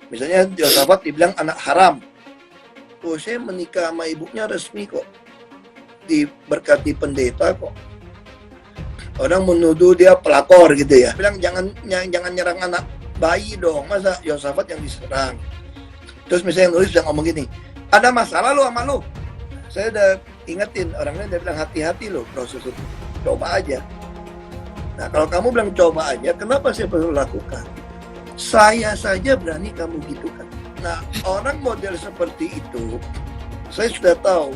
Misalnya Yosafat dibilang anak haram. Oh, saya menikah sama ibunya resmi kok. Diberkati pendeta kok. Orang menuduh dia pelakor gitu ya. Bilang jangan nyerang anak bayi dong. Masa Yosafat yang diserang? Terus misalnya yang nulis bisa ngomong gini, ada masalah lo sama lo. Saya udah ingetin orangnya, dia bilang hati-hati lo proses itu. Coba aja. Nah kalau kamu bilang coba aja, kenapa saya perlu lakukan? Saya saja berani kamu gitukan. Nah orang model seperti itu, saya sudah tahu.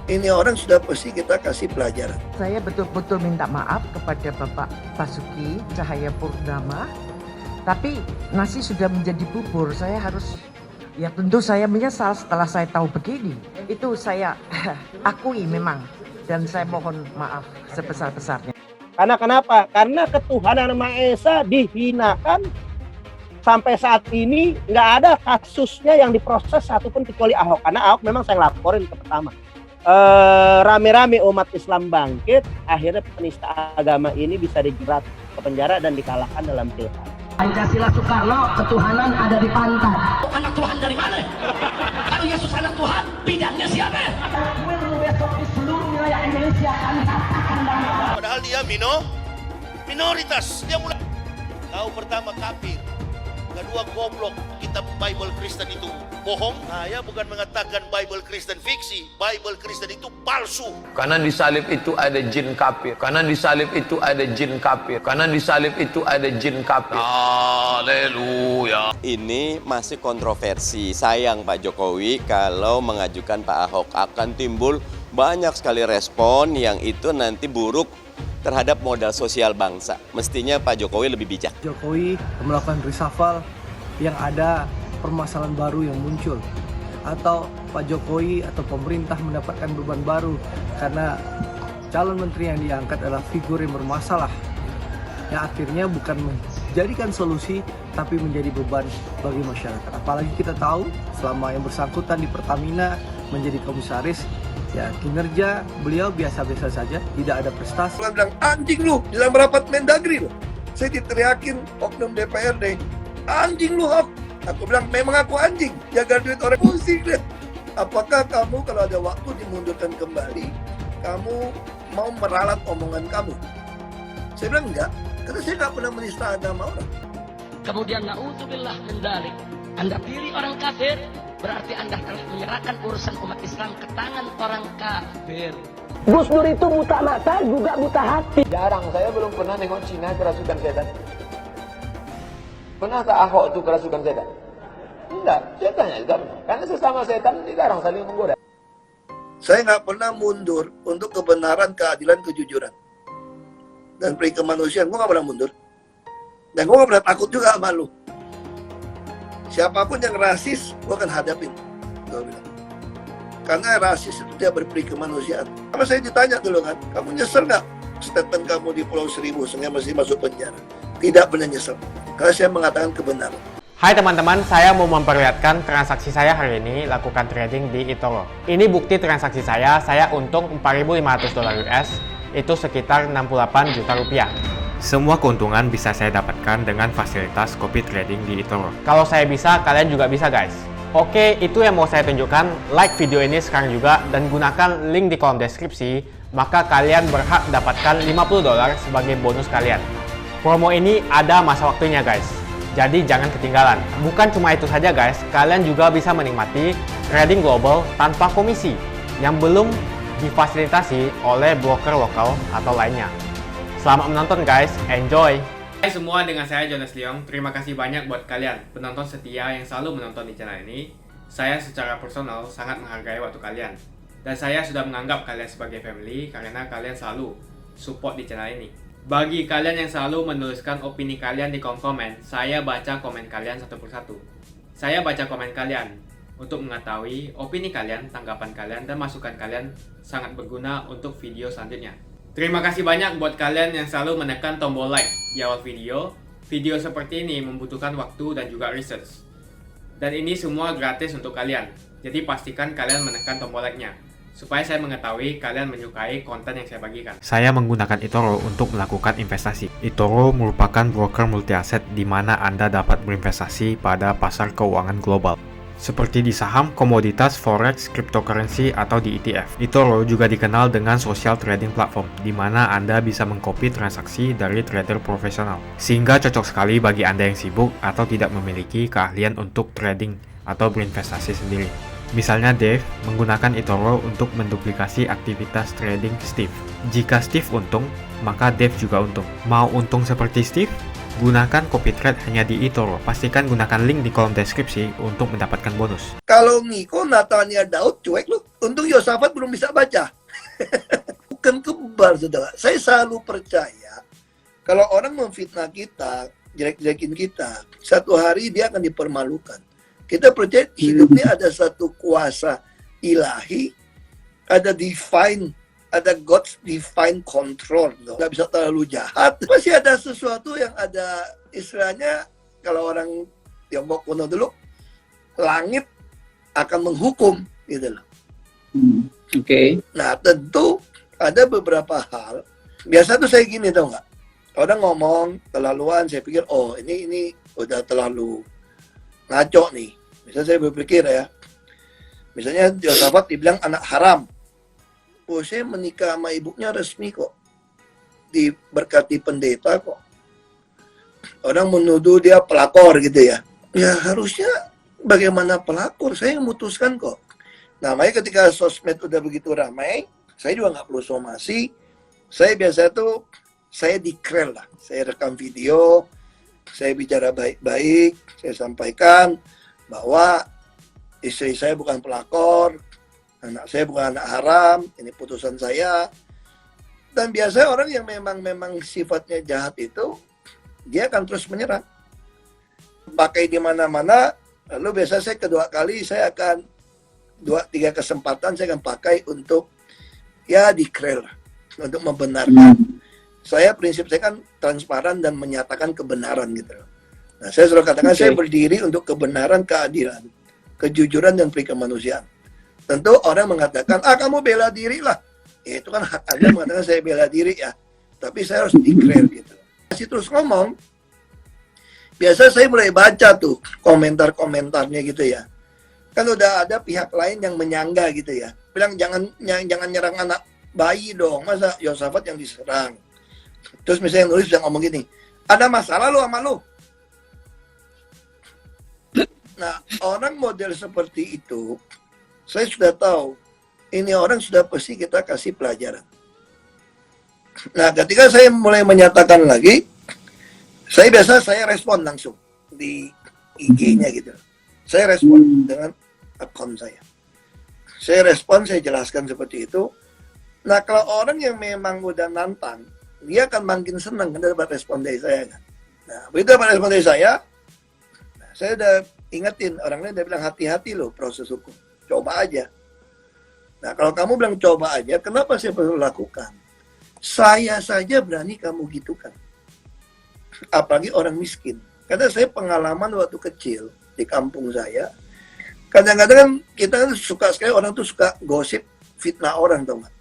Ini orang sudah pasti kita kasih pelajaran. Saya betul-betul minta maaf kepada Bapak Basuki Cahayapurnama. Tapi nasi sudah menjadi bubur, saya harus, ya tentu saya menyesal setelah saya tahu begini. Itu saya akui memang, dan saya mohon maaf sebesar-besarnya. Karena kenapa? Karena ketuhanan Maha Esa dihinakan. Sampai saat ini nggak ada kasusnya yang diproses satupun kecuali Ahok. Karena Ahok memang saya laporin ke pertama. Rame-rame umat Islam bangkit, akhirnya penista agama ini bisa dijerat ke penjara dan dikalahkan dalam pilkada. Pancasila Soekarno, ketuhanan ada di pantat. Anak Tuhan dari mana? Kalau Yesus anak Tuhan, bidangnya siapa? Besok di seluruh wilayah Indonesia kami katakan dan padahal dia minoritas. Dia mulai tahu pertama kafir, kedua goblok. Kitab Bible Kristen itu bohong. Saya bukan mengatakan Bible Kristen fiksi. Bible Kristen itu palsu. Karena di salib itu ada jin kafir. Karena di salib itu ada jin kafir. Karena di salib itu ada jin kafir. Haleluya. Ini masih kontroversi. Sayang Pak Jokowi kalau mengajukan Pak Ahok, akan timbul banyak sekali respon yang itu nanti buruk terhadap modal sosial bangsa. Mestinya Pak Jokowi lebih bijak. Jokowi melakukan reshuffle yang ada permasalahan baru yang muncul, atau Pak Jokowi atau pemerintah mendapatkan beban baru karena calon menteri yang diangkat adalah figur yang bermasalah, yang akhirnya bukan menjadikan solusi tapi menjadi beban bagi masyarakat. Apalagi kita tahu selama yang bersangkutan di Pertamina menjadi komisaris, ya kinerja beliau biasa-biasa saja, tidak ada prestasi. Saya bilang anjing lu dalam rapat Mendagri lu. Saya diteriakin oknum DPRD, anjing lu Hok. Aku bilang memang aku anjing, jaga duit orang, pusing deh. Apakah kamu kalau ada waktu dimundurkan kembali, kamu mau meralat omongan kamu? Saya bilang enggak, karena saya nggak pernah menista agama orang. Kemudian na'udzubillah min dzalik. Anda pilih orang kafir, berarti Anda telah menyerahkan urusan umat Islam ke tangan orang kafir. Gus Dur itu buta mata juga buta hati. Jarang, saya belum pernah nengok Cina kerasukan setan. Pernah tak Ahok itu kerasukan setan? Enggak, setannya juga pernah. Karena sesama setan dilarang saling menggoda. Saya nggak pernah mundur untuk kebenaran, keadilan, kejujuran. Dan peri kemanusiaan, gue nggak pernah mundur. Dan gue nggak pernah takut juga sama lu. Siapapun yang rasis, gue akan hadapin. Gue bilang. Karena rasis itu dia berperi kemanusiaan. Kalau saya ditanya dulu kan, kamu nyesel nggak statement kamu di Pulau Seribu sehingga masih masuk penjara? Tidak pernah nyesel. Karena saya mengatakan kebenaran. Hai teman-teman, saya mau memperlihatkan transaksi saya hari ini lakukan trading di eToro. Ini bukti transaksi saya untung 4.500 dolar US, itu sekitar 68 juta rupiah. Semua keuntungan bisa saya dapatkan dengan fasilitas copy trading di eToro. Kalau saya bisa, kalian juga bisa guys. Oke, itu yang mau saya tunjukkan. Like video ini sekarang juga dan gunakan link di kolom deskripsi, maka kalian berhak dapatkan 50 dolar sebagai bonus kalian. Promo ini ada masa waktunya guys. Jadi jangan ketinggalan. Bukan cuma itu saja guys, kalian juga bisa menikmati trading global tanpa komisi yang belum difasilitasi oleh broker lokal atau lainnya. Selamat menonton guys, enjoy! Hai semua, dengan saya Jonas Leong. Terima kasih banyak buat kalian penonton setia yang selalu menonton di channel ini. Saya secara personal sangat menghargai waktu kalian. Dan saya sudah menganggap kalian sebagai family karena kalian selalu support di channel ini. Bagi kalian yang selalu menuliskan opini kalian di kolom komen, saya baca komen kalian satu persatu. Saya baca komen kalian untuk mengetahui opini kalian, tanggapan kalian, dan masukan kalian sangat berguna untuk video selanjutnya. Terima kasih banyak buat kalian yang selalu menekan tombol like di awal video. Video seperti ini membutuhkan waktu dan juga research. Dan ini semua gratis untuk kalian. Jadi pastikan kalian menekan tombol like-nya. supaya saya mengetahui kalian menyukai konten yang saya bagikan. Saya menggunakan eToro untuk melakukan investasi. eToro merupakan broker multi aset di mana Anda dapat berinvestasi pada pasar keuangan global, seperti di saham, komoditas, forex, cryptocurrency, atau di ETF. eToro juga dikenal dengan social trading platform, di mana Anda bisa mengcopy transaksi dari trader profesional, sehingga cocok sekali bagi Anda yang sibuk atau tidak memiliki keahlian untuk trading atau berinvestasi sendiri. Misalnya Dave menggunakan eToro untuk menduplikasi aktivitas trading Steve. Jika Steve untung, maka Dave juga untung. Mau untung seperti Steve? Gunakan copy trade hanya di eToro. Pastikan gunakan link di kolom deskripsi untuk mendapatkan bonus. Kalau ngiko Natania Daud cuek lu. Untung Yosafat belum bisa baca. Bukan kembar, saudara. Saya selalu percaya kalau orang memfitnah kita, jelek-jelekin kita, satu hari dia akan dipermalukan. Kita percaya hidup ini ada satu kuasa ilahi, ada divine, ada God's divine control. Nggak bisa terlalu jahat. Pasti ada sesuatu yang ada, istilahnya kalau orang Tiongkok kuno dulu, langit akan menghukum gitu loh. Oke. Nah tentu ada beberapa hal. Biasa tuh saya gini tau nggak? Orang ngomong terlaluan, saya pikir oh ini udah terlalu ngaco nih. Misalnya saya berpikir ya, misalnya Yosafat dibilang anak haram. Oh saya menikah sama ibunya resmi kok. Diberkati pendeta kok. Orang menuduh dia pelakor gitu ya. Ya harusnya bagaimana pelakor? Saya yang memutuskan kok. Nah makanya ketika sosmed udah begitu ramai, saya juga nggak perlu somasi. Saya biasa tuh, saya declare lah. Saya rekam video, saya bicara baik-baik, saya sampaikan bahwa istri saya bukan pelakor, anak saya bukan anak haram, ini putusan saya. Dan biasanya orang yang memang sifatnya jahat itu, dia akan terus menyerang. Pakai di mana-mana, lalu biasa saya kedua kali, saya akan 2-3 kesempatan saya akan pakai untuk ya declare, untuk membenarkan. Saya prinsip saya kan transparan dan menyatakan kebenaran gitu loh. Nah, saya selalu katakan saya berdiri untuk kebenaran, keadilan, kejujuran dan perikemanusiaan. Tentu orang mengatakan, kamu bela diri lah. Ya, itu kan hak Anda mengatakan saya bela diri ya. Tapi saya harus declare gitu. Masih terus ngomong. Biasa saya mulai baca tuh komentar-komentarnya gitu ya. Kan udah ada pihak lain yang menyangga gitu ya. Bilang jangan nyerang anak bayi dong. Masa Yosafat yang diserang. Terus misalnya yang nulis yang ngomong gini, ada masalah lu sama lu. Nah, orang model seperti itu, saya sudah tahu, ini orang sudah pasti kita kasih pelajaran. Nah, ketika saya mulai menyatakan lagi, saya respon langsung di IG-nya gitu. Saya respon dengan akun saya. Saya respon, saya jelaskan seperti itu. Nah, kalau orang yang memang udah nantang, dia akan makin senang kan dapat respon dari saya kan. Nah, begitu dapat respon dari saya udah ingetin, orang lain udah bilang hati-hati loh proses hukum. Coba aja. Nah, kalau kamu bilang coba aja, kenapa saya perlu lakukan? Saya saja berani kamu gitukan. Apalagi orang miskin. Karena saya pengalaman waktu kecil di kampung saya, kadang-kadang kan kita kan suka sekali, orang tuh suka gosip, fitnah orang tau gak?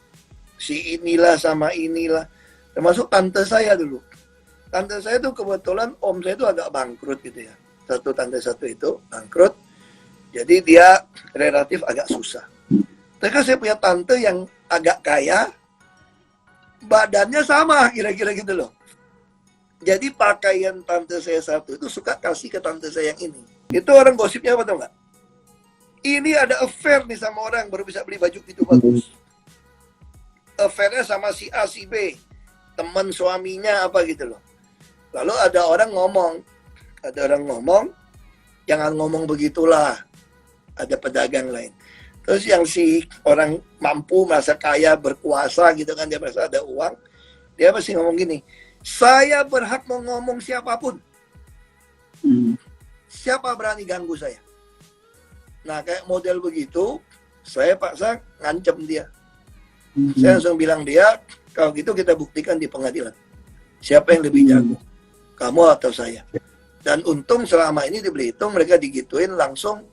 Si inilah sama inilah. Termasuk tante saya dulu. Tante saya tuh kebetulan om saya tuh agak bangkrut gitu ya. Tante satu itu bangkrut. Jadi dia relatif agak susah. Tapi kan saya punya tante yang agak kaya, badannya sama kira-kira gitu loh. Jadi pakaian tante saya satu itu suka kasih ke tante saya yang ini. Itu orang gosipnya apa tau nggak? Ini ada affair nih sama orang baru bisa beli baju gitu bagus. Affairnya sama si A, si B. Teman suaminya apa gitu loh. Lalu ada orang ngomong, jangan ngomong begitulah. Ada pedagang lain. Terus yang si orang mampu, merasa kaya, berkuasa gitu kan, dia merasa ada uang, dia pasti ngomong gini, saya berhak mau ngomong siapapun. Siapa berani ganggu saya? Nah kayak model begitu, saya paksa ngancem dia. Saya langsung bilang dia, kalau gitu kita buktikan di pengadilan. Siapa yang lebih jago? Kamu atau saya? Dan untung selama ini di Belitung mereka digituin langsung.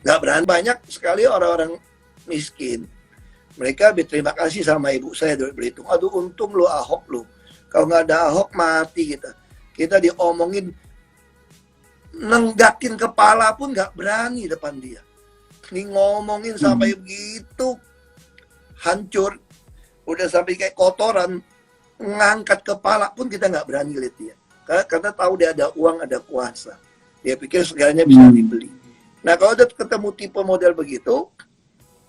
Nggak berani. Banyak sekali orang-orang miskin, mereka berterima kasih sama ibu saya dari Belitung. Aduh, untung lu Ahok lu. Kalau nggak ada Ahok mati kita. Kita diomongin, nenggakin kepala pun nggak berani depan dia. Ini ngomongin sampai begitu hancur, udah sampai kayak kotoran, ngangkat kepala pun kita nggak berani lihat dia. Karena tahu dia ada uang, ada kuasa. Dia pikir segalanya bisa dibeli. Nah, kalau udah ketemu tipe model begitu,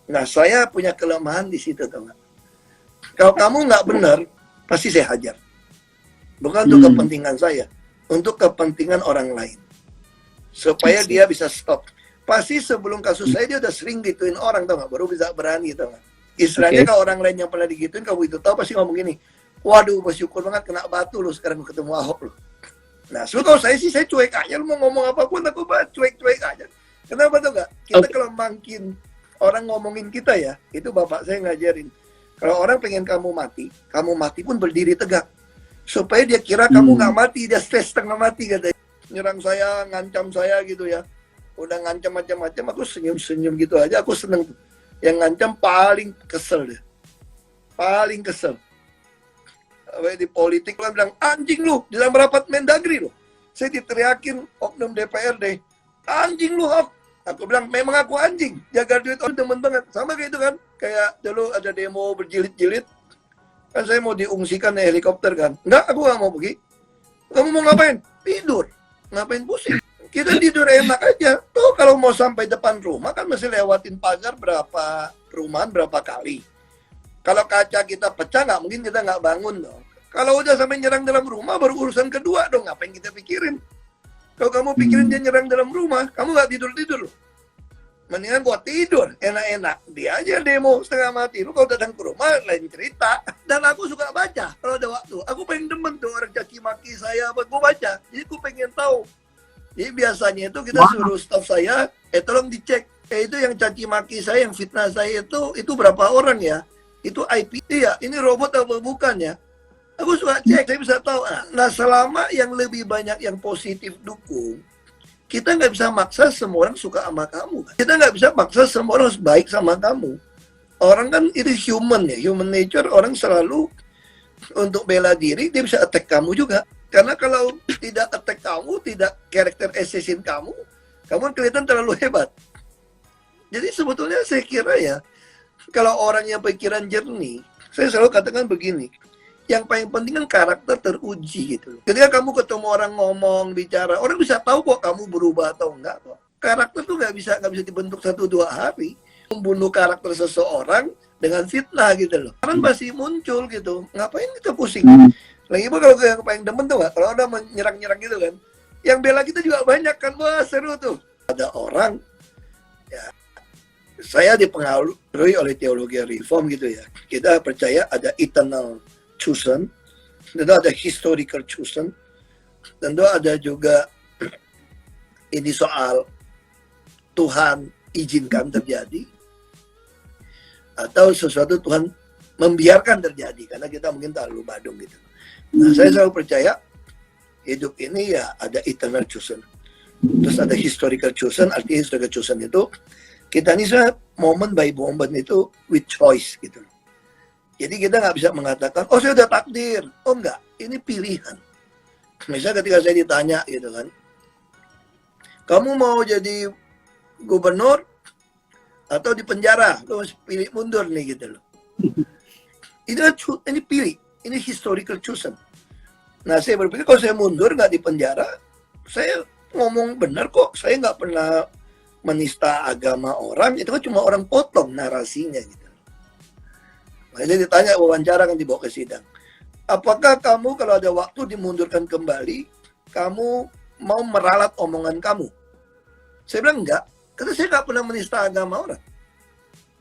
nah saya punya kelemahan di situ, tahu nggak? Kalau kamu nggak benar, pasti saya hajar. Bukan untuk kepentingan saya, untuk kepentingan orang lain. Supaya dia bisa stop. Pasti sebelum kasus saya dia udah sering gituin orang, tau nggak? Baru bisa berani, tau nggak? Istilahnya kalau orang lain yang pernah digituin, kamu itu tahu pasti ngomong gini, waduh bersyukur banget kena batu lu sekarang ketemu Ahok lu. Nah, kalau saya sih, saya cuek aja, lu mau ngomong apapun aku cuek-cuek aja. Kenapa tuh nggak? Kita kalau makin orang ngomongin kita ya, itu bapak saya ngajarin. Kalau orang pengen kamu mati pun berdiri tegak. Supaya dia kira kamu nggak mati, dia stres setengah mati katanya. Nyerang saya, ngancam saya gitu ya. Udah ngancam macam-macam, aku senyum-senyum gitu aja, aku seneng tuh. Yang ngancam paling kesel deh. Paling kesel. Di politik lah bilang, anjing lu, di dalam rapat Mendagri lu. Saya diteriakin oknum DPRD, anjing lu, Ahok. Aku bilang, memang aku anjing, jaga duit orang temen banget. Sama kayak itu kan, kayak dulu ada demo berjilid-jilid, kan saya mau diungsikan naik helikopter kan. Enggak, aku gak mau pergi. Kamu mau ngapain? Tidur. Ngapain pusing? Kita tidur enak aja. Tuh kalau mau sampai depan rumah kan masih lewatin pagar berapa perumahan berapa kali. Kalau kaca kita pecah nggak mungkin kita nggak bangun dong. Kalau udah sampai nyerang dalam rumah baru urusan kedua dong. Ngapain kita pikirin? Kalau kamu pikirin dia nyerang dalam rumah, kamu nggak tidur-tidur loh. Mendingan gua tidur, enak-enak. Dia aja demo setengah mati. Lu kalau datang ke rumah, lain cerita. Dan aku suka baca kalau ada waktu. Aku pengen demen tuh orang caci maki saya, apa gua baca. Jadi aku pengen tahu. Jadi biasanya itu kita suruh staff saya, tolong dicek. Itu yang caci maki saya, yang fitnah saya itu berapa orang ya? Itu IP ya, ini robot atau bukan ya? Aku suka cek, saya bisa tahu. Nah, selama yang lebih banyak yang positif dukung, kita nggak bisa maksa semua orang suka sama kamu. Kita nggak bisa maksa semua orang harus baik sama kamu. Orang kan itu human ya, human nature. Orang selalu untuk bela diri, dia bisa attack kamu juga. Karena kalau tidak attack kamu, tidak karakter assassin kamu kelihatan terlalu hebat. Jadi sebetulnya saya kira ya, kalau orangnya pikiran jernih, saya selalu katakan begini, yang paling penting kan karakter teruji gitu. Ketika kamu ketemu orang ngomong, bicara, orang bisa tahu kok kamu berubah atau enggak kok. Karakter tuh nggak bisa dibentuk 1-2 hari. Membunuh karakter seseorang dengan fitnah gitu loh. Kan pasti muncul gitu. Ngapain kita pusing? Lagi kalau yang paling demen tuh nggak, kalau udah menyerang-nyerang gitu kan, yang bela kita juga banyak kan, wah seru tuh. Ada orang, ya, saya dipengaruhi oleh teologi reform gitu ya. Kita percaya ada eternal chosen, tentu ada historical chosen, tentu ada juga ini soal Tuhan izinkan terjadi, atau sesuatu Tuhan membiarkan terjadi karena kita mungkin terlalu badung gitu. Nah, saya selalu percaya hidup ini ya ada eternal chosen, terus ada historical chosen. Artinya historical chosen itu kita ini moment by moment itu with choice gitu. Jadi kita nggak bisa mengatakan, oh saya udah takdir. Oh enggak, ini pilihan. Misalnya ketika saya ditanya gitu kan, kamu mau jadi gubernur atau di penjara? Lu harus pilih mundur nih gitu loh. Ini pilih. Ini historical chosen. Nah, saya berpikir kalau saya mundur nggak di penjara, saya ngomong benar kok. Saya nggak pernah menista agama orang. Itu kan cuma orang potong narasinya gitu. Makanya ditanya wawancara kan dibawa ke sidang. Apakah kamu kalau ada waktu dimundurkan kembali, kamu mau meralat omongan kamu? Saya bilang enggak. Karena saya nggak pernah menista agama orang.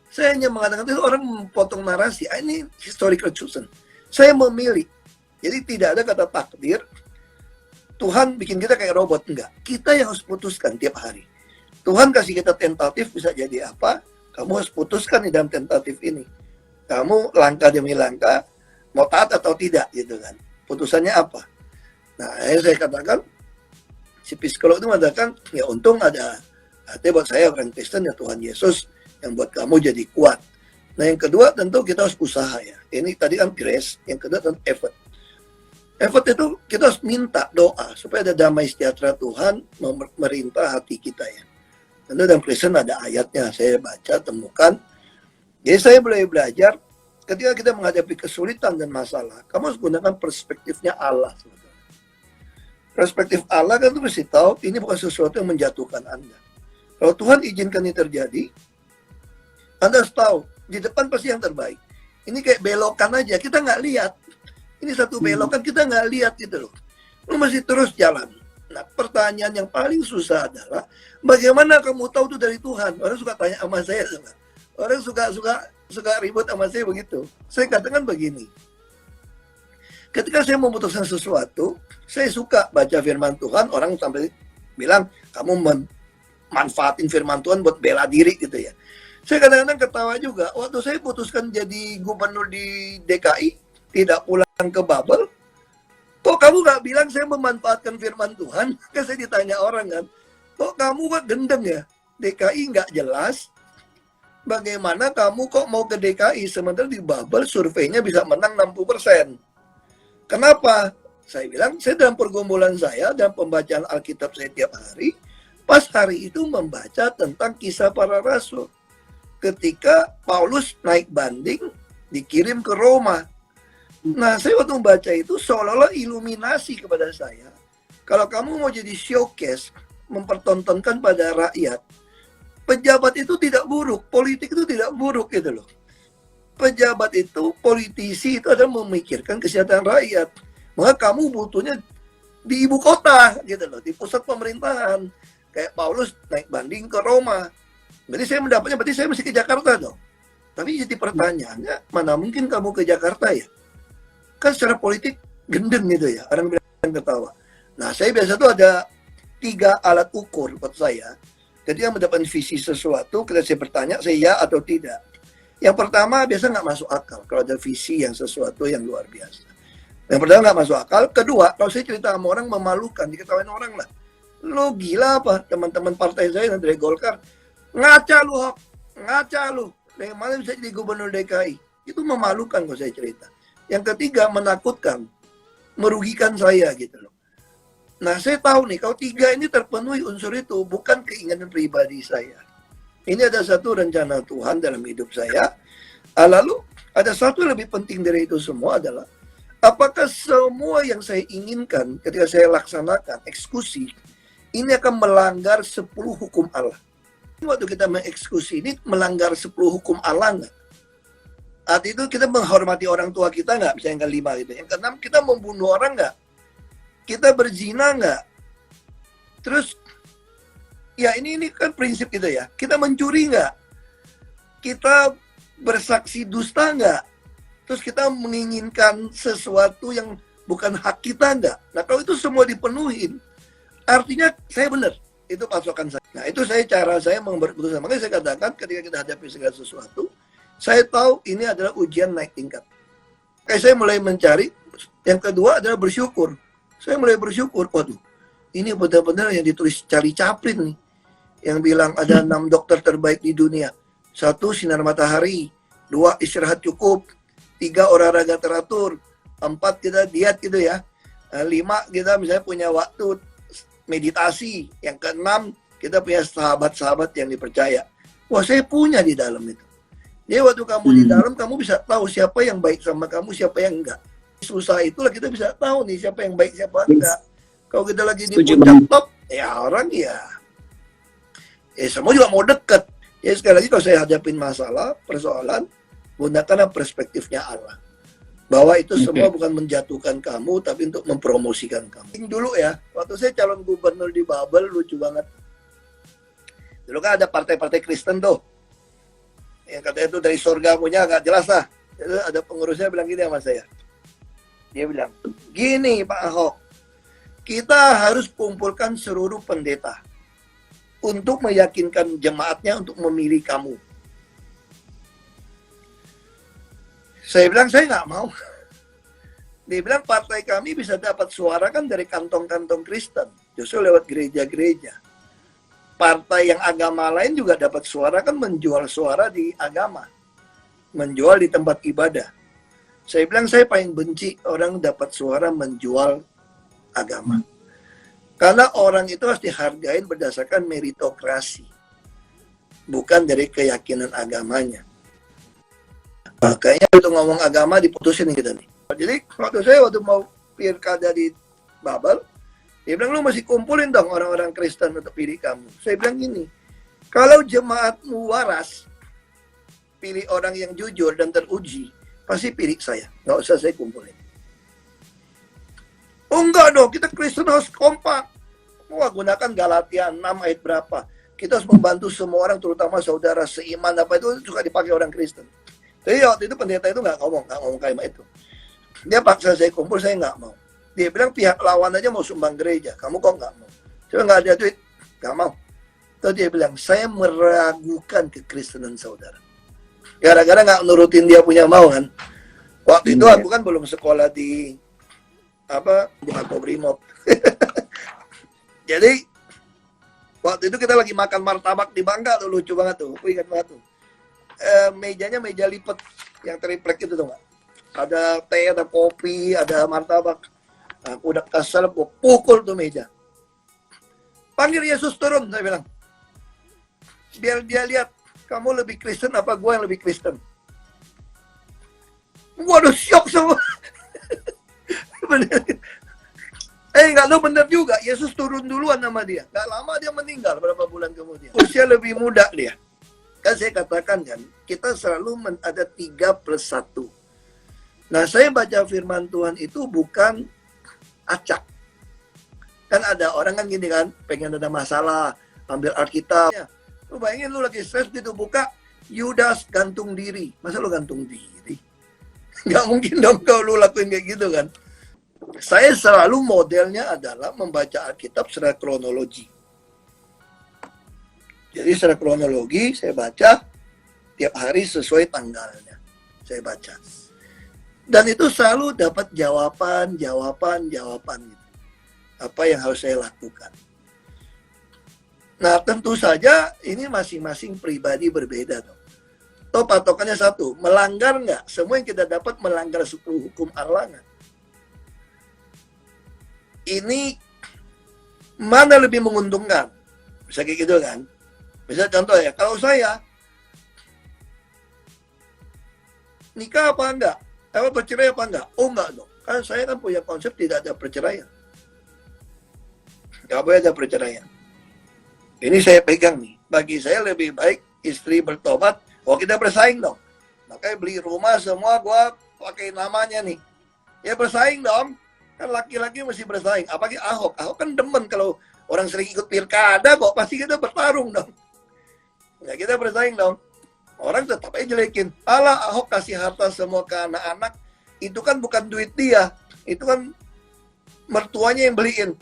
Saya hanya mengatakan itu orang memotong narasi. Ini historical chosen. Saya memilih. Jadi tidak ada kata takdir. Tuhan bikin kita kayak robot. Enggak. Kita yang harus putuskan tiap hari. Tuhan kasih kita tentatif bisa jadi apa. Kamu harus putuskan di dalam tentatif ini. Kamu langkah demi langkah. Mau taat atau tidak gitu kan. Putusannya apa. Nah saya katakan. Si psikolog itu mengatakan. Ya untung ada. Artinya buat saya orang Kristen ya Tuhan Yesus. yang buat kamu jadi kuat. Nah yang kedua tentu kita harus usaha ya. Ini tadi kan grace, yang kedua tentu effort. Effort itu kita harus minta doa supaya ada damai sejahtera Tuhan memerintah hati kita ya. Tentu dalam Kristen ada ayatnya, saya baca, temukan. Jadi saya boleh belajar ketika kita menghadapi kesulitan dan masalah, kamu harus gunakan perspektifnya Allah. Perspektif Allah kan itu mesti tahu ini bukan sesuatu yang menjatuhkan Anda. Kalau Tuhan izinkan ini terjadi, Anda harus tahu di depan pasti yang terbaik. Ini kayak belokan aja, kita nggak lihat. Ini satu belokan kita nggak lihat gitu loh. Lu mesti terus jalan. Nah pertanyaan yang paling susah adalah bagaimana kamu tahu itu dari Tuhan? Orang suka tanya sama saya, orang suka ribut sama saya begitu. Saya katakan begini. Ketika saya memutuskan sesuatu, saya suka baca firman Tuhan, orang sampai bilang, kamu manfaatin firman Tuhan buat bela diri gitu ya. Saya kadang-kadang ketawa juga, waktu saya putuskan jadi gubernur di DKI, tidak pulang ke Babel, kok kamu gak bilang saya memanfaatkan firman Tuhan? Kan saya ditanya orang kan, kok kamu kok gendeng ya? DKI gak jelas, bagaimana kamu kok mau ke DKI, sementara di Babel surveinya bisa menang 60%. Kenapa? Saya bilang, saya dalam pergumulan saya, dalam pembacaan Alkitab saya tiap hari, pas hari itu membaca tentang kisah para rasul. Ketika Paulus naik banding, dikirim ke Roma. Nah, saya waktu membaca itu seolah-olah iluminasi kepada saya. Kalau kamu mau jadi showcase, mempertontonkan pada rakyat, pejabat itu tidak buruk, politik itu tidak buruk gitu loh. Pejabat itu, politisi itu adalah memikirkan kesejahteraan rakyat. Maka kamu butuhnya di ibu kota gitu loh, di pusat pemerintahan. Kayak Paulus naik banding ke Roma. Berarti saya mendapatnya, berarti saya mesti ke Jakarta dong. Tapi jadi pertanyaannya, mana mungkin kamu ke Jakarta ya? Kan secara politik gendeng gitu ya, orang bilang ketawa. Nah, saya biasa tuh ada 3 alat ukur buat saya. Ketika mendapatkan visi sesuatu, ketika saya bertanya, saya ya atau tidak. Yang pertama, biasa nggak masuk akal. Kalau ada visi yang sesuatu yang luar biasa. Yang pertama nggak masuk akal. Kedua, kalau saya cerita sama orang memalukan, diketawain orang lah. Lo gila apa? Teman-teman partai saya yang dari Golkar, ngaca lu, Hok. Ngaca lu. Dari mana bisa jadi gubernur DKI? Itu memalukan kalau saya cerita. Yang ketiga, menakutkan. Merugikan saya gitu loh. Nah, saya tahu nih, kalau 3 ini terpenuhi unsur itu, bukan keinginan pribadi saya. Ini ada satu rencana Tuhan dalam hidup saya. Lalu, ada satu yang lebih penting dari itu semua adalah, apakah semua yang saya inginkan ketika saya laksanakan eksekusi, ini akan melanggar 10 hukum Allah. Waktu kita mengeksekusi ini, melanggar 10 hukum Allah nggak? Arti itu kita menghormati orang tua kita nggak? Misalnya yang kelima gitu. Yang keenam, kita membunuh orang nggak? Kita berzina nggak? Terus, ya ini kan prinsip kita ya. Kita mencuri nggak? Kita bersaksi dusta nggak? Terus kita menginginkan sesuatu yang bukan hak kita nggak? Nah kalau itu semua dipenuhin, artinya saya benar. Itu patokan saya. Nah itu cara saya membuat keputusan. Makanya saya katakan ketika kita hadapi segala sesuatu, saya tahu ini adalah ujian naik tingkat. Kayak saya mulai mencari, yang kedua adalah bersyukur. Saya mulai bersyukur, waduh, ini benar-benar yang ditulis Charlie Chaplin nih. Yang bilang ada 6 dokter terbaik di dunia. 1, sinar matahari. 2, istirahat cukup. 3, olahraga teratur. 4, kita diet gitu ya. 5, kita misalnya punya waktu meditasi. Yang ke-6, kita punya sahabat-sahabat yang dipercaya. Wah, saya punya di dalam itu. Jadi waktu kamu di dalam, kamu bisa tahu siapa yang baik sama kamu, siapa yang enggak. Susah itulah kita bisa tahu nih siapa yang baik, siapa enggak. Kalau kita lagi di puncak top, ya orang ya semua juga mau deket. Ya sekali lagi kalau saya hadapin masalah, persoalan, gunakanlah perspektifnya Allah. Bahwa itu semua bukan menjatuhkan kamu, tapi untuk mempromosikan kamu. Dulu ya, waktu saya calon gubernur di Babel, lucu banget. Dulu kan ada partai-partai Kristen tuh. Yang katanya itu dari surga punya, nggak jelas lah. Itu ada pengurusnya bilang gini sama saya. Dia bilang, gini Pak Ahok, kita harus kumpulkan seluruh pendeta untuk meyakinkan jemaatnya untuk memilih kamu. Saya bilang, saya nggak mau. Dia bilang, partai kami bisa dapat suara kan dari kantong-kantong Kristen, justru lewat gereja-gereja. partai yang agama lain juga dapat suara, kan menjual suara di agama, menjual di tempat ibadah. Saya bilang saya paling benci orang dapat suara menjual agama. Karena orang itu harus dihargain berdasarkan meritokrasi, bukan dari keyakinan agamanya. Kayaknya untuk ngomong agama diputusin gitu nih. Jadi waktu mau pilkada di Babel, dia bilang lu masih kumpulin dong orang-orang Kristen untuk pilih kamu. Saya bilang gini, kalau jemaatmu waras, pilih orang yang jujur dan teruji, pasti pilih saya. Nggak usah saya kumpulin. Oh enggak dong, kita Kristen harus kompak. Wah, gunakan Galatia 6 ayat berapa. Kita harus membantu semua orang, terutama saudara seiman, apa itu suka dipakai orang Kristen. Jadi waktu itu pendeta itu nggak ngomong kalimat itu. Dia paksa saya kumpul, saya nggak mau. Dia bilang pihak lawan aja mau sumbang gereja, kamu kok nggak mau? Coba nggak ada duit, nggak mau. Terus dia bilang, saya meragukan kekristenan saudara. Gara-gara nggak nurutin dia punya mau kan. Waktu itu aku kan belum sekolah di Makobrimob. Jadi waktu itu kita lagi makan martabak di Bangka tuh, lucu banget tuh, aku ingat banget tuh. Mejanya meja lipat yang triplek itu tuh nggak. Ada teh, ada kopi, ada martabak. Aku udah kesal, aku pukul tuh meja. Panggil Yesus turun, saya bilang. Biar dia lihat, kamu lebih Kristen apa gue yang lebih Kristen. Waduh, syok semua. Nggak tahu bener juga. Yesus turun duluan sama dia. Nggak lama dia meninggal berapa bulan kemudian. Usia lebih muda dia. Kan saya katakan kan, kita selalu ada 3+1. Nah, saya baca firman Tuhan itu bukan acak. Kan ada orang kan gini kan, pengen ada masalah, ambil Alkitab. Ya, lu bayangin lu lagi stres gitu, buka Yudas gantung diri. Masa lu gantung diri? Nggak mungkin dong kalau lu lakuin kayak gitu kan. Saya selalu modelnya adalah membaca Alkitab secara kronologi. Jadi secara kronologi saya baca tiap hari sesuai tanggalnya. Saya baca. Dan itu selalu dapat jawaban gitu. Apa yang harus saya lakukan. Nah, tentu saja ini masing-masing pribadi berbeda dong. Toh patokannya satu, melanggar nggak? Semua yang kita dapat melanggar 10 hukum Allah nggak? Ini mana lebih menguntungkan? Bisa kayak gitu kan? Bisa contoh ya, kalau saya nikah apa enggak? Bercerai apa enggak? Oh enggak dong. Kan saya kan punya konsep tidak ada perceraian. Enggak boleh ada perceraian. Ini saya pegang nih. Bagi saya lebih baik istri bertobat. Oh kita bersaing dong. Makanya beli rumah semua gua pakai namanya nih. Ya bersaing dong. Kan laki-laki mesti bersaing. Apalagi Ahok. Ahok kan demen kalau orang sering ikut pilkada kok. Pasti kita bertarung dong. Ya kita bersaing dong. Orang tetap aja jelekin. Alah Ahok kasih harta semua ke anak-anak. Itu kan bukan duit dia. Itu kan mertuanya yang beliin.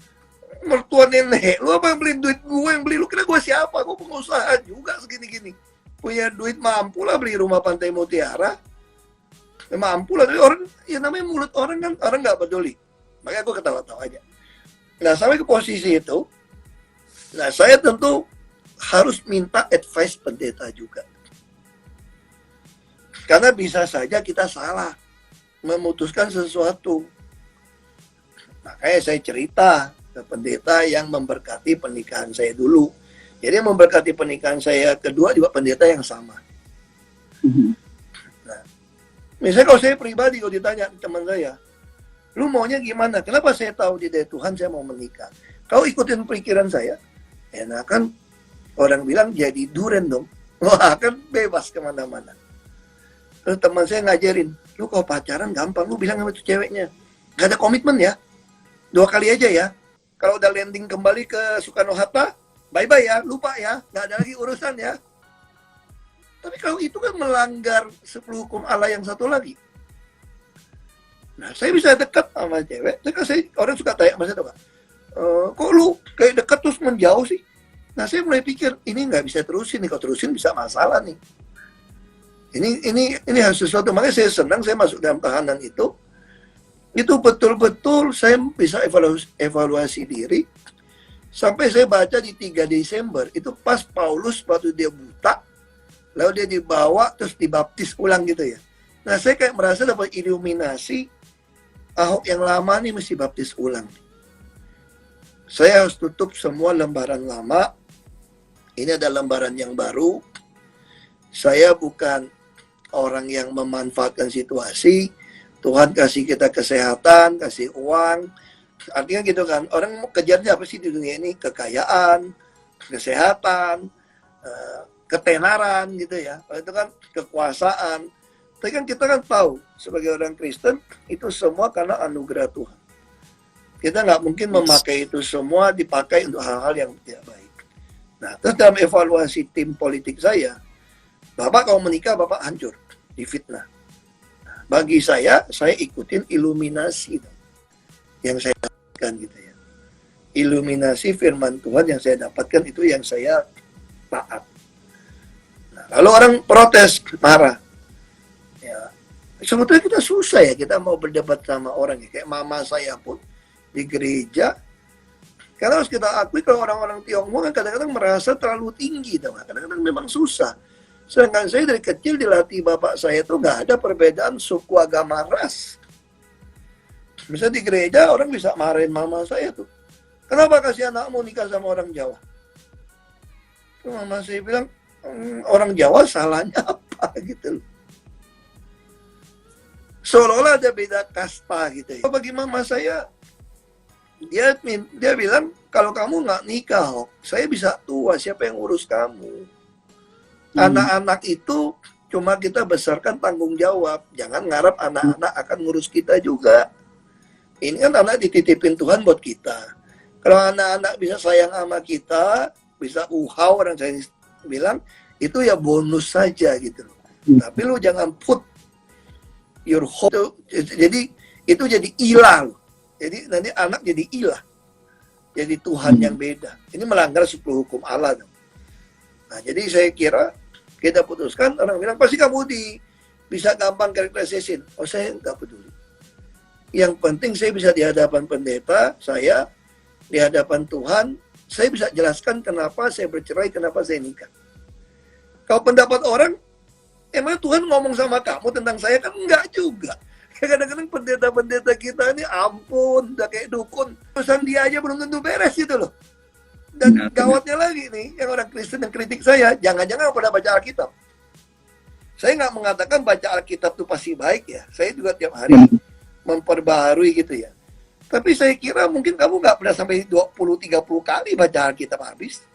Mertua nenek. Lu apa yang beliin duit gue yang beli? Lu kira gue siapa? Gue pengusaha juga segini-gini. Punya duit mampu lah beli rumah Pantai Mutiara. Ya, mampu lah. Tapi orang, ya namanya mulut orang kan. Orang gak peduli. Makanya gue ketawa-tawa aja. Nah sampai ke posisi itu. Nah saya tentu harus minta advice pendeta juga. Karena bisa saja kita salah memutuskan sesuatu. Makanya saya cerita ke pendeta yang memberkati pernikahan saya dulu. Jadi memberkati pernikahan saya kedua juga pendeta yang sama. Nah, misalnya kalau saya pribadi, kalau ditanya teman saya, lu maunya gimana? Kenapa saya tahu di dari Tuhan saya mau menikah? Kau ikutin pikiran saya, enak kan? Orang bilang jadi duren dong. Wah kan bebas kemana-mana. Terus teman saya ngajarin, lu kalau pacaran gampang, lu bilang sama tuh ceweknya, gak ada komitmen ya, 2 kali aja ya. Kalau udah landing kembali ke Soekarno-Hatta, bye-bye ya, lupa ya, gak ada lagi urusan ya. Tapi kalau itu kan melanggar 10 hukum Allah yang satu lagi. Nah, saya bisa dekat sama cewek, orang suka tanya sama saya, kok lu kayak dekat terus menjauh sih? Nah, saya mulai pikir, ini nggak bisa terusin nih, kalau terusin bisa masalah nih. Ini harus sesuatu. Makanya saya senang saya masuk dalam tahanan itu betul-betul saya bisa evaluasi diri. Sampai saya baca di 3 Desember, itu pas Paulus waktu dia buta, lalu dia dibawa terus dibaptis ulang gitu ya. Nah, saya kayak merasa dapat iluminasi, Ahok yang lama nih mesti baptis ulang. Saya harus tutup semua lembaran lama. Ini ada lembaran yang baru. Saya bukan orang yang memanfaatkan situasi. Tuhan kasih kita kesehatan, kasih uang. Artinya gitu kan, orang mau kejarnya apa sih di dunia ini? Kekayaan, kesehatan, ketenaran gitu ya. Itu kan kekuasaan. Tapi kan kita kan tahu, sebagai orang Kristen, itu semua karena anugerah Tuhan. Kita nggak mungkin memakai itu semua dipakai untuk hal-hal yang tidak baik. Nah, terus dalam evaluasi tim politik saya, Bapak kalau menikah, Bapak hancur, difitnah. Nah, bagi saya ikutin iluminasi yang saya dapatkan gitu ya. Iluminasi firman Tuhan yang saya dapatkan itu yang saya taat. Nah, lalu orang protes, marah. Ya, sebetulnya kita susah ya, kita mau berdebat sama orang ya. Kayak mama saya pun di gereja, karena harus kita akui kalau orang-orang Tionghoa kan kadang-kadang merasa terlalu tinggi, kadang-kadang memang susah. Sedangkan saya dari kecil dilatih bapak saya tuh nggak ada perbedaan suku, agama, ras. Misalnya di gereja orang bisa marahin mama saya tuh, kenapa kasih anakmu nikah sama orang Jawa? Terus mama saya bilang, orang Jawa salahnya apa gitu loh. Seolah-olah ada beda kasta gitu ya. Bagi mama saya, dia bilang, kalau kamu nggak nikah, saya bisa tua, siapa yang urus kamu? Anak-anak itu cuma kita besarkan tanggung jawab. Jangan ngarap anak-anak akan ngurus kita juga. Ini kan anak dititipin Tuhan buat kita. Kalau anak-anak bisa sayang sama kita, bisa uhau, orang saya bilang, itu ya bonus saja gitu loh. Tapi lu jangan put your hope. Jadi itu jadi ilah loh. Jadi nanti anak jadi ilah. Jadi Tuhan yang beda. Ini melanggar 10 hukum Allah dong. Nah, jadi saya kira kita putuskan, orang bilang pasti kamu bisa gampang karakterisin. Oh, saya nggak peduli. Yang penting saya bisa di hadapan pendeta, saya di hadapan Tuhan, saya bisa jelaskan kenapa saya bercerai, kenapa saya nikah. Kalau pendapat orang, emang Tuhan ngomong sama kamu tentang saya kan enggak juga. Kadang-kadang pendeta-pendeta kita ini ampun, udah kayak dukun. Pesan dia aja belum tentu beres gitu loh. Dan gawatnya lagi nih, yang orang Kristen yang kritik saya, jangan-jangan pada baca Alkitab. Saya nggak mengatakan baca Alkitab itu pasti baik ya. Saya juga tiap hari memperbaharui gitu ya. Tapi saya kira mungkin kamu nggak pernah sampai 20-30 kali baca Alkitab habis.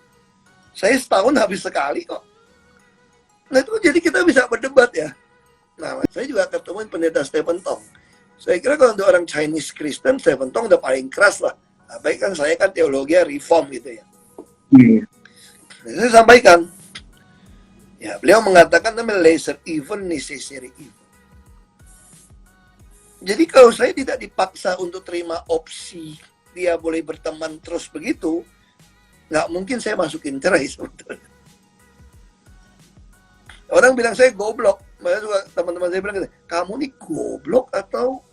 Saya setahun habis sekali kok. Nah itu jadi kita bisa berdebat ya. Nah saya juga ketemu pendeta Stephen Tong. Saya kira kalau untuk orang Chinese Kristen, Stephen Tong udah paling keras lah. Nah, baik kan saya kan teologi reform gitu ya. Nah, saya sampaikan. Ya, beliau mengatakan namanya lesser evil, necessary evil. Jadi kalau saya tidak dipaksa untuk terima opsi dia boleh berteman terus begitu, nggak mungkin saya masukin cerai sebetulnya. Orang bilang saya goblok. Teman-teman saya bilang, kamu nih goblok atau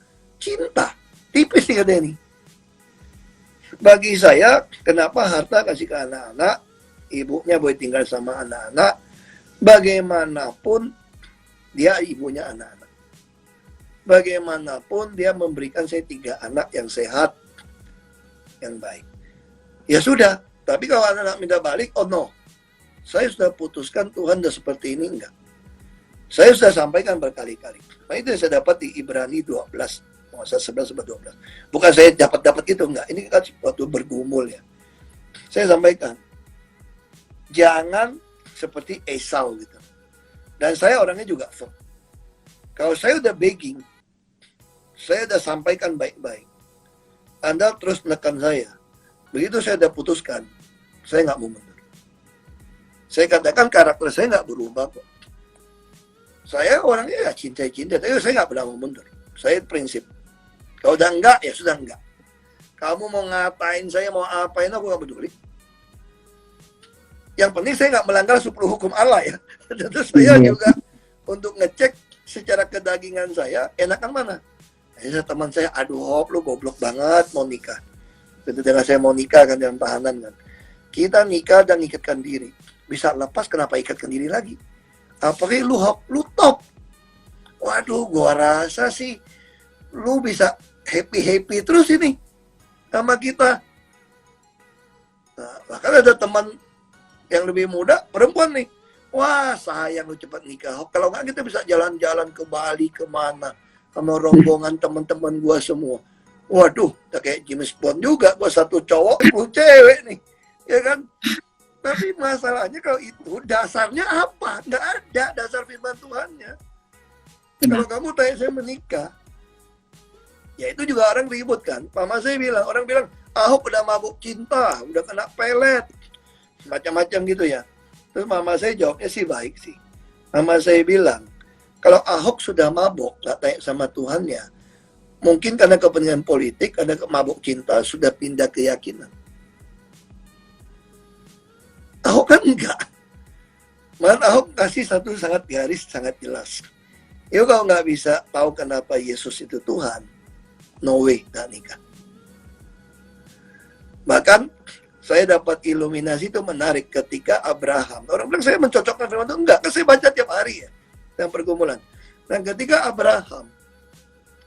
cinta? Tipis nih katanya nih. Bagi saya, kenapa harta kasih ke anak-anak, ibunya boleh tinggal sama anak-anak, bagaimanapun dia ibunya anak-anak. Bagaimanapun dia memberikan saya 3 anak yang sehat, yang baik. Ya sudah, tapi kalau anak-anak minta balik, oh no. Saya sudah putuskan Tuhan sudah seperti ini, enggak. Saya sudah sampaikan berkali-kali. Nah, itu yang saya dapat di Ibrani 12. Masa 11-12. Bukan saya dapat gitu, enggak. Ini kan waktu bergumul ya. Saya sampaikan. Jangan seperti Esau gitu. Dan saya orangnya juga firm. Kalau saya udah begging, saya udah sampaikan baik-baik. Anda terus menekan saya. Begitu saya udah putuskan, saya nggak mau mundur. Saya katakan karakter saya nggak berubah kok. Saya orangnya ya cinta-cinta, tapi saya nggak pernah mau mundur. Saya prinsip. Kalau udah enggak, ya sudah enggak. Kamu mau ngatain saya, mau apain, aku nggak peduli. Yang penting saya nggak melanggar 10 hukum Allah ya. Terus saya juga untuk ngecek secara kedagingan saya, enakan mana? Teman saya, aduh Hop, lu goblok banget mau nikah. Ketika saya mau nikah kan dengan tahanan kan, kita nikah dan ikatkan diri. Bisa lepas, kenapa ikatkan diri lagi? Apalagi lu top. Waduh, gua rasa sih lu bisa happy terus ini sama kita. Nah, bahkan ada teman yang lebih muda, perempuan nih. Wah, sayang lu cepat nikah. Kalau nggak kita bisa jalan-jalan ke Bali, kemana, sama rombongan teman-teman gua semua. Waduh, udah kayak James Bond juga. Gua satu cowok, 10 cewek nih. Ya kan? Tapi masalahnya kalau itu, dasarnya apa? Nggak ada dasar firman Tuhannya. Kalau kamu tanya saya menikah, ya itu juga orang ribut kan. Mama saya bilang, orang bilang, Ahok udah mabuk cinta, udah kena pelet. Macam-macam gitu ya. Terus mama saya jawabnya sih baik sih. Mama saya bilang, kalau Ahok sudah mabuk, gak tanya sama Tuhannya, mungkin karena kepentingan politik, karena mabuk cinta, sudah pindah keyakinan. Ahok kan enggak. Malah Ahok kasih satu sangat garis, sangat jelas. Ya kalau nggak bisa tahu kenapa Yesus itu Tuhan, no way nggak nikah. Bahkan saya dapat iluminasi itu menarik ketika Abraham. Orang bilang saya mencocokkan firman Tuhan. Enggak, kan saya baca tiap hari ya dalam pergumulan. Dan ketika Abraham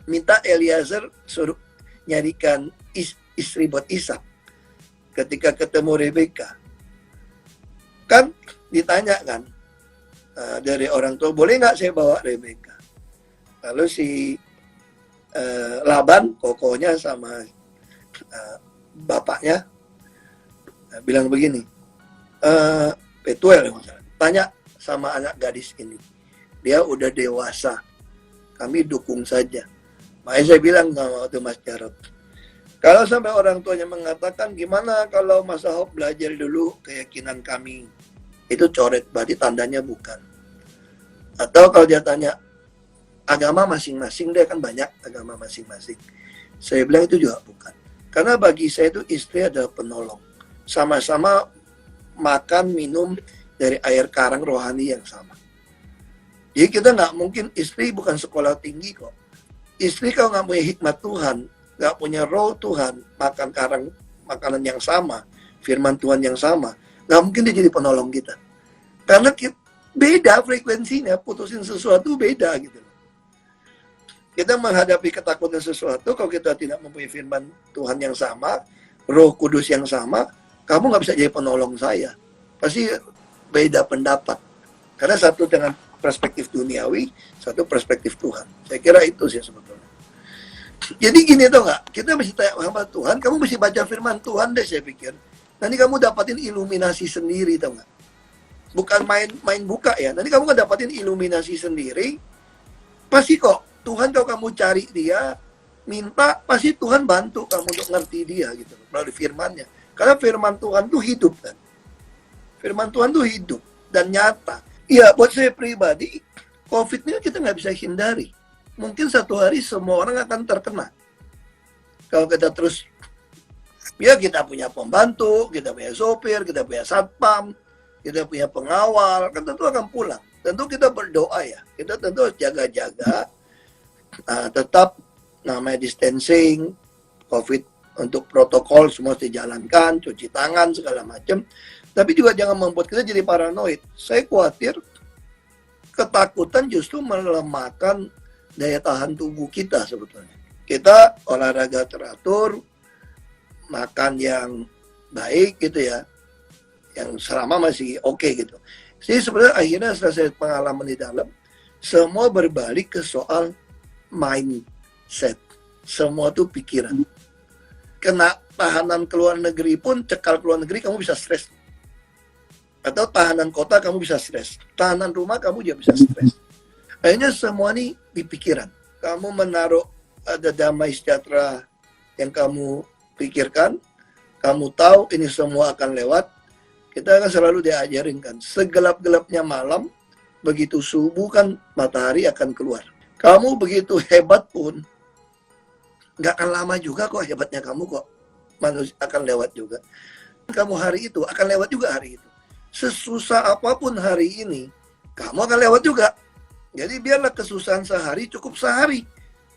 minta Eliezer suruh nyarikan istri buat Ishak, ketika ketemu Rebeka, kan ditanya kan dari orang tua, boleh nggak saya bawa Rebeka? Lalu si Laban, kokonya sama bapaknya bilang begini, Petuel tanya sama anak gadis ini, dia udah dewasa, kami dukung saja. Makanya saya bilang sama waktu Mas Jarod, kalau sampai orang tuanya mengatakan, gimana kalau Mas Ahok belajar dulu keyakinan kami, itu coret, berarti tandanya bukan. Atau kalau dia tanya, agama masing-masing, dia kan banyak agama masing-masing. Saya bilang itu juga bukan. Karena bagi saya itu istri adalah penolong. Sama-sama makan, minum dari air karang rohani yang sama. Jadi kita nggak mungkin, istri bukan sekolah tinggi kok. Istri kalau nggak punya hikmat Tuhan, nggak punya roh Tuhan, makan karang makanan yang sama, firman Tuhan yang sama, nggak mungkin dia jadi penolong kita. Karena kita, beda frekuensinya, putusin sesuatu beda gitu. Kita menghadapi ketakutan sesuatu, kalau kita tidak mempunyai firman Tuhan yang sama, Roh Kudus yang sama, kamu nggak bisa jadi penolong saya. Pasti beda pendapat. Karena satu dengan perspektif duniawi, satu perspektif Tuhan. Saya kira itu sih sebetulnya. Jadi gini tuh nggak, kita mesti tanya sama Tuhan, kamu mesti baca firman Tuhan deh saya pikir. Nanti kamu dapatin iluminasi sendiri tau nggak? Bukan main buka ya, nanti kamu dapatin iluminasi sendiri, pasti kok. Tuhan kalau kamu cari dia, minta, pasti Tuhan bantu kamu untuk ngerti dia gitu melalui firman-Nya. Karena firman Tuhan itu hidup kan. Firman Tuhan itu hidup dan nyata. Iya, buat saya pribadi, COVID ini kita nggak bisa hindari. Mungkin satu hari semua orang akan terkena. Kalau kita terus, ya kita punya pembantu, kita punya sopir, kita punya satpam, kita punya pengawal, kan tentu akan pulang. Tentu kita berdoa ya, kita tentu harus jaga-jaga. Tetap namanya distancing, COVID untuk protokol semua dijalankan, cuci tangan segala macam. Tapi juga jangan membuat kita jadi paranoid. Saya khawatir ketakutan justru melemahkan daya tahan tubuh kita sebetulnya. Kita olahraga teratur, makan yang baik gitu ya, yang selama masih oke gitu. Jadi sebenarnya akhirnya setelah saya pengalaman di dalam, semua berbalik ke soal mindset. Semua tuh pikiran. Kena tahanan ke luar negeri pun, cekal ke luar negeri kamu bisa stres. Atau tahanan kota kamu bisa stres. Tahanan rumah kamu juga bisa stres. Akhirnya semua ini di pikiran. Kamu menaruh ada damai sejahtera yang kamu pikirkan. Kamu tahu ini semua akan lewat. Kita akan selalu diajarin kan. Segelap-gelapnya malam, begitu subuh kan matahari akan keluar. Kamu begitu hebat pun, nggak akan lama juga kok hebatnya kamu kok. Manusia akan lewat juga. Kamu hari itu, akan lewat juga hari itu. Sesusah apapun hari ini, kamu akan lewat juga. Jadi biarlah kesusahan sehari cukup sehari.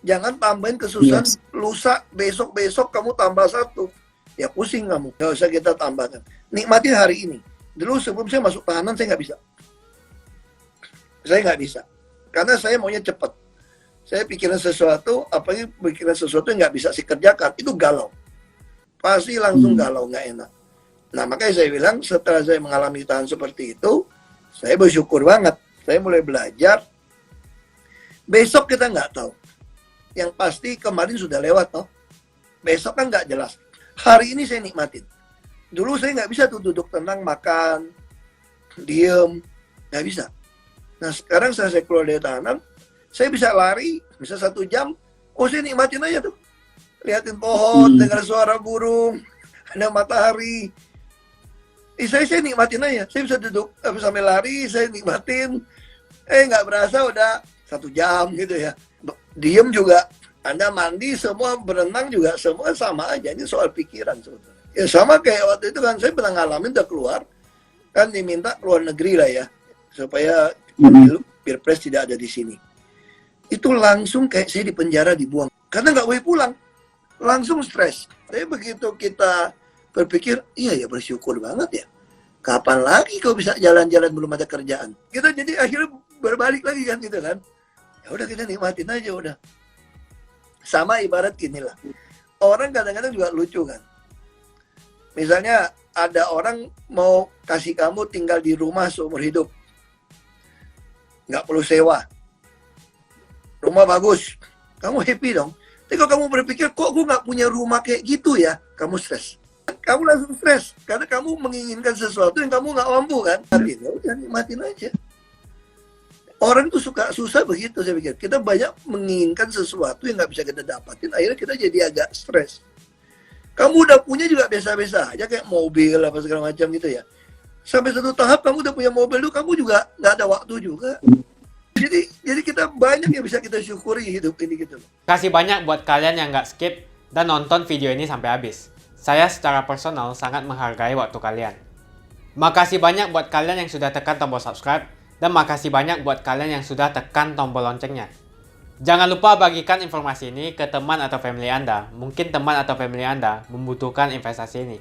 Jangan tambahin kesusahan lusa, besok-besok kamu tambah satu. ya pusing kamu. Nggak usah kita tambahkan. Nikmati hari ini. Dulu sebelum saya masuk tahanan, saya nggak bisa. Saya nggak bisa. Karena saya maunya cepat. Saya pikiran sesuatu, apalagi pikiran sesuatu yang nggak bisa saya kerjakan, itu galau. Pasti langsung galau, nggak enak. Nah, makanya saya bilang, setelah saya mengalami tahanan seperti itu, saya bersyukur banget. Saya mulai belajar. Besok kita nggak tahu. Yang pasti kemarin sudah lewat, toh. Besok kan nggak jelas. Hari ini saya nikmatin. Dulu saya nggak bisa tuh duduk tenang, makan, diem. Nggak bisa. Nah, sekarang saya keluar dari tahanan, saya bisa lari, bisa 1 jam. Oh, saya nikmatin aja tuh. Lihatin pohon, dengar suara burung, ada matahari. Saya nikmatin aja. Saya bisa duduk sambil lari, saya nikmatin. Nggak berasa udah 1 jam gitu ya. Diem juga. Anda mandi, semua berenang juga, semua sama aja. Ini soal pikiran sebetulnya. Ya sama kayak waktu itu kan, saya pernah ngalamin udah keluar. Kan diminta keluar negeri lah ya. Supaya Pilpres tidak ada di sini. Itu langsung kayak saya di penjara dibuang. Karena nggak boleh pulang. Langsung stres. Tapi begitu kita berpikir, iya ya bersyukur banget ya. Kapan lagi kau bisa jalan-jalan belum ada kerjaan? Kita jadi akhirnya berbalik lagi kan gitu kan. Ya udah kita nikmatin aja udah. Sama ibarat gini lah. Orang kadang-kadang juga lucu kan. Misalnya ada orang mau kasih kamu tinggal di rumah seumur hidup. Nggak perlu sewa. Rumah bagus. Kamu happy dong. Tapi kalau kamu berpikir, kok gue nggak punya rumah kayak gitu ya? Kamu stres. Kamu langsung stres. Karena kamu menginginkan sesuatu yang kamu nggak mampu kan? Ya udah nikmatin aja. Orang tuh susah begitu saya pikir. Kita banyak menginginkan sesuatu yang nggak bisa kita dapatin. Akhirnya kita jadi agak stres. Kamu udah punya juga biasa-biasa aja. Kayak mobil apa segala macam gitu ya. Sampai satu tahap kamu udah punya mobil tuh, kamu juga nggak ada waktu juga. Jadi kita banyak yang bisa kita syukuri hidup ini gitu. Kasih banyak buat kalian yang nggak skip dan nonton video ini sampai habis. Saya secara personal sangat menghargai waktu kalian. Makasih banyak buat kalian yang sudah tekan tombol subscribe. Dan makasih banyak buat kalian yang sudah tekan tombol loncengnya. Jangan lupa bagikan informasi ini ke teman atau family Anda. Mungkin teman atau family Anda membutuhkan investasi ini.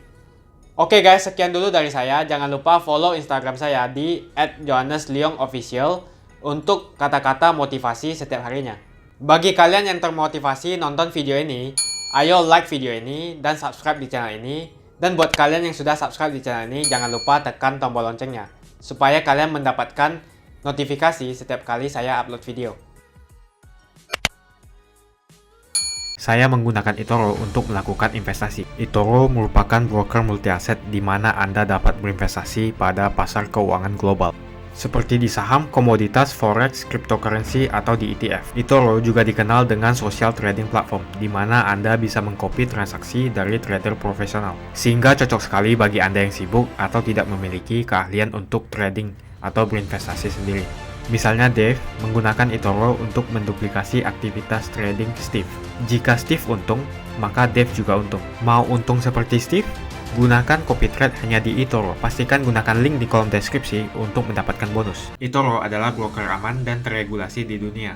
Oke guys, sekian dulu dari saya. Jangan lupa follow Instagram saya di @johannesleongofficial untuk kata-kata motivasi setiap harinya. Bagi kalian yang termotivasi nonton video ini, ayo like video ini dan subscribe di channel ini. Dan buat kalian yang sudah subscribe di channel ini, jangan lupa tekan tombol loncengnya supaya kalian mendapatkan notifikasi setiap kali saya upload video. Saya menggunakan eToro untuk melakukan investasi. eToro merupakan broker multi aset di mana Anda dapat berinvestasi pada pasar keuangan global, seperti di saham, komoditas, forex, cryptocurrency, atau di ETF. eToro juga dikenal dengan social trading platform, di mana Anda bisa mengcopy transaksi dari trader profesional, sehingga cocok sekali bagi Anda yang sibuk atau tidak memiliki keahlian untuk trading atau berinvestasi sendiri. Misalnya Dave menggunakan eToro untuk menduplikasi aktivitas trading Steve. Jika Steve untung, maka Dave juga untung. Mau untung seperti Steve? Gunakan copy trade hanya di eToro. Pastikan gunakan link di kolom deskripsi untuk mendapatkan bonus. eToro adalah broker aman dan terregulasi di dunia.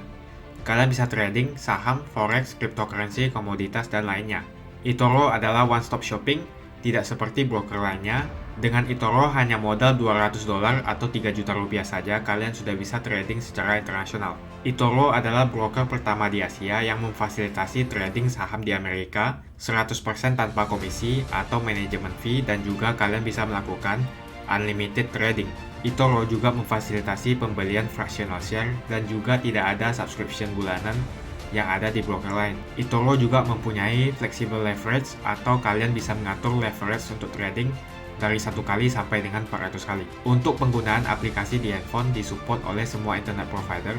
Kalian bisa trading saham, forex, cryptocurrency, komoditas, dan lainnya. eToro adalah one-stop shopping, tidak seperti broker lainnya. Dengan eToro hanya modal $200 atau 3 juta rupiah saja, kalian sudah bisa trading secara internasional. eToro adalah broker pertama di Asia yang memfasilitasi trading saham di Amerika 100% tanpa komisi atau manajemen fee, dan juga kalian bisa melakukan unlimited trading. eToro juga memfasilitasi pembelian fractional share dan juga tidak ada subscription bulanan yang ada di broker lain. eToro juga mempunyai flexible leverage atau kalian bisa mengatur leverage untuk trading dari 1 kali sampai dengan 400 kali. Untuk penggunaan aplikasi di handphone disupport oleh semua internet provider.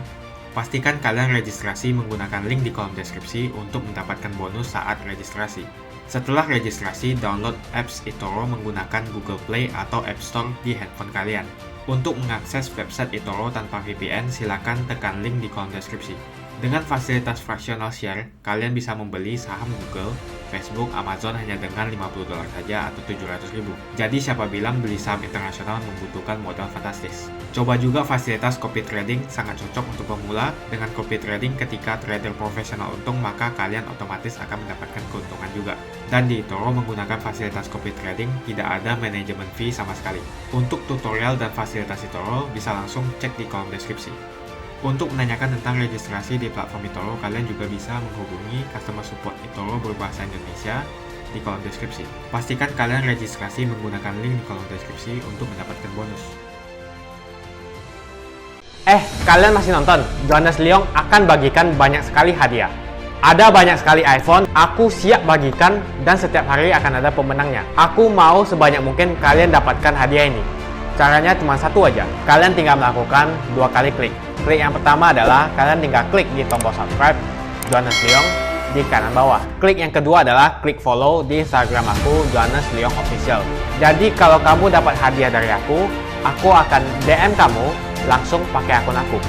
Pastikan kalian registrasi menggunakan link di kolom deskripsi untuk mendapatkan bonus saat registrasi. Setelah registrasi, download apps eToro menggunakan Google Play atau App Store di handphone kalian. Untuk mengakses website eToro tanpa VPN, silakan tekan link di kolom deskripsi. Dengan fasilitas fractional share, kalian bisa membeli saham Google Facebook, Amazon hanya dengan $50 saja atau 700.000. Jadi siapa bilang beli saham internasional membutuhkan modal fantastis. Coba juga fasilitas copy trading, sangat cocok untuk pemula. Dengan copy trading ketika trader profesional untung, maka kalian otomatis akan mendapatkan keuntungan juga. Dan di eToro menggunakan fasilitas copy trading tidak ada manajemen fee sama sekali. Untuk tutorial dan fasilitas eToro bisa langsung cek di kolom deskripsi. Untuk menanyakan tentang registrasi di platform eToro, kalian juga bisa menghubungi customer support eToro berbahasa Indonesia di kolom deskripsi. Pastikan kalian registrasi menggunakan link di kolom deskripsi untuk mendapatkan bonus. Kalian masih nonton? Johannes Leong akan bagikan banyak sekali hadiah. Ada banyak sekali iPhone, aku siap bagikan dan setiap hari akan ada pemenangnya. Aku mau sebanyak mungkin kalian dapatkan hadiah ini. Caranya cuma satu aja, kalian tinggal melakukan 2 kali klik. Klik yang pertama adalah kalian tinggal klik di tombol subscribe Johannes Leong di kanan bawah. Klik yang kedua adalah klik follow di Instagram aku Johannes Leong Official. Jadi kalau kamu dapat hadiah dari aku akan DM kamu langsung pakai akun aku.